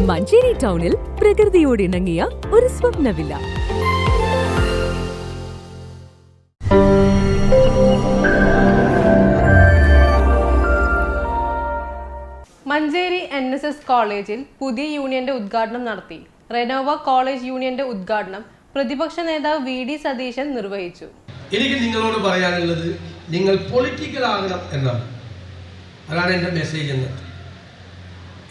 മഞ്ചേരി ടൗണിൽ പ്രകൃതിയോട് ഇണങ്ങിയ ഒരു സ്വപ്ന വില്ല. മഞ്ചേരി NSS കോളേജിൽ പുതിയ യൂണിയന്റെ ഉദ്ഘാടനം നടത്തി. റെനോവ കോളേജ് യൂണിയന്റെ ഉദ്ഘാടനം പ്രതിപക്ഷ നേതാവ് VD സതീശൻ നിർവഹിച്ചു. എനിക്ക് നിങ്ങളോട് പറയാനുള്ളത്, നിങ്ങൾ പൊളിറ്റിക്കൽ ആകണം എന്നാണ്. അതാണ് എൻ്റെ മെസ്സേജ്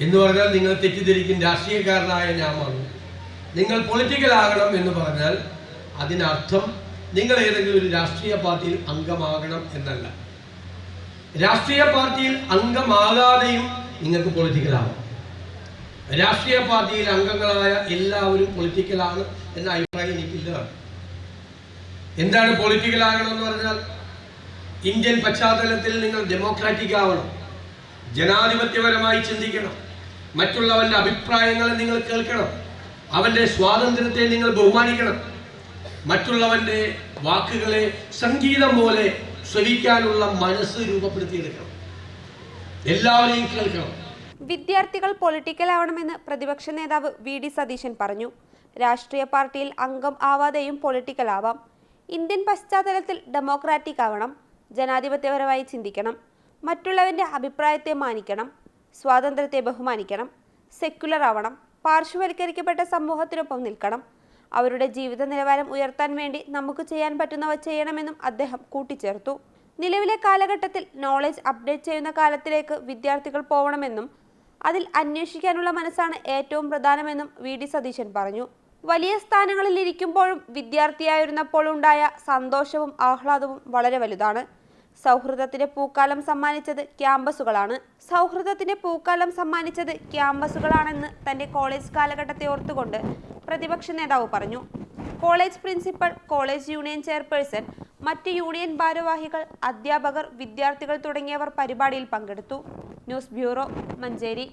എന്ന് പറഞ്ഞാൽ നിങ്ങൾ തെറ്റിദ്ധരിക്കും രാഷ്ട്രീയക്കാരനായ ഞാനാണ്. നിങ്ങൾ പൊളിറ്റിക്കൽ ആകണം എന്ന് പറഞ്ഞാൽ അതിനർത്ഥം നിങ്ങൾ ഏതെങ്കിലും ഒരു രാഷ്ട്രീയ പാർട്ടിയിൽ അംഗമാകണം എന്നല്ല. രാഷ്ട്രീയ പാർട്ടിയിൽ അംഗമാകാതെയും നിങ്ങൾക്ക് പൊളിറ്റിക്കലാവാം. രാഷ്ട്രീയ പാർട്ടിയിൽ അംഗങ്ങളായ എല്ലാവരും പൊളിറ്റിക്കലാണ് എന്ന അഭിപ്രായം എനിക്കില്ല. എന്താണ് പൊളിറ്റിക്കൽ ആകണം എന്ന് പറഞ്ഞാൽ? ഇന്ത്യൻ പശ്ചാത്തലത്തിൽ നിങ്ങൾ ഡെമോക്രാറ്റിക് ആവണം, ജനാധിപത്യപരമായി ചിന്തിക്കണം, മറ്റുള്ളവന്റെ അഭിപ്രായങ്ങളെ നിങ്ങൾ കേൾക്കണം, അവന്റെ സ്വാതന്ത്ര്യത്തെ നിങ്ങൾ ബഹുമാനിക്കണം, മറ്റുള്ളവന്റെ വാക്കുകളെ സംഗീതം പോലെ ശ്രവിക്കാനുള്ള മനസ്സ് രൂപപ്പെടുത്തിയെടുക്കണം, എല്ലാവരെയും കേൾക്കണം. വിദ്യാർത്ഥികൾ പൊളിറ്റിക്കൽ ആവണമെന്ന് പ്രതിപക്ഷ നേതാവ് VD സതീശൻ പറഞ്ഞു. രാഷ്ട്രീയ പാർട്ടിയിൽ അംഗം ആവാതെയും പൊളിറ്റിക്കൽ ആവാം. ഇന്ത്യൻ പശ്ചാത്തലത്തിൽ ഡെമോക്രാറ്റിക് ആവണം, ജനാധിപത്യപരമായി ചിന്തിക്കണം, മറ്റുള്ളവന്റെ അഭിപ്രായത്തെ മാനിക്കണം, സ്വാതന്ത്ര്യത്തെ ബഹുമാനിക്കണം, സെക്യുലർ ആവണം, പാർശ്വവൽക്കരിക്കപ്പെട്ട സമൂഹത്തിനൊപ്പം നിൽക്കണം, അവരുടെ ജീവിത നിലവാരം ഉയർത്താൻ വേണ്ടി നമുക്ക് ചെയ്യാൻ പറ്റുന്നവ ചെയ്യണമെന്നും അദ്ദേഹം കൂട്ടിച്ചേർത്തു. നിലവിലെ കാലഘട്ടത്തിൽ നോളജ് അപ്ഡേറ്റ് ചെയ്യുന്ന കാലത്തിലേക്ക് വിദ്യാർത്ഥികൾ പോകണമെന്നും അതിൽ അന്വേഷിക്കാനുള്ള മനസ്സാണ് ഏറ്റവും പ്രധാനമെന്നും VD സതീശൻ പറഞ്ഞു. വലിയ സ്ഥാനങ്ങളിൽ ഇരിക്കുമ്പോഴും വിദ്യാർത്ഥിയായിരുന്നപ്പോൾ ഉണ്ടായ സന്തോഷവും ആഹ്ലാദവും വളരെ വലുതാണ്. സൗഹൃദത്തിന്റെ പൂക്കാലം സമ്മാനിച്ചത് ക്യാമ്പസുകളാണെന്ന് തന്റെ കോളേജ് കാലഘട്ടത്തെ ഓർത്തുകൊണ്ട് പ്രതിപക്ഷ നേതാവ് പറഞ്ഞു. College principal, college union chairperson, മറ്റ് യൂണിയൻ ഭാരവാഹികൾ, അധ്യാപകർ, വിദ്യാർത്ഥികൾ തുടങ്ങിയവർ പരിപാടിയിൽ പങ്കെടുത്തു. News bureau, Manjeri.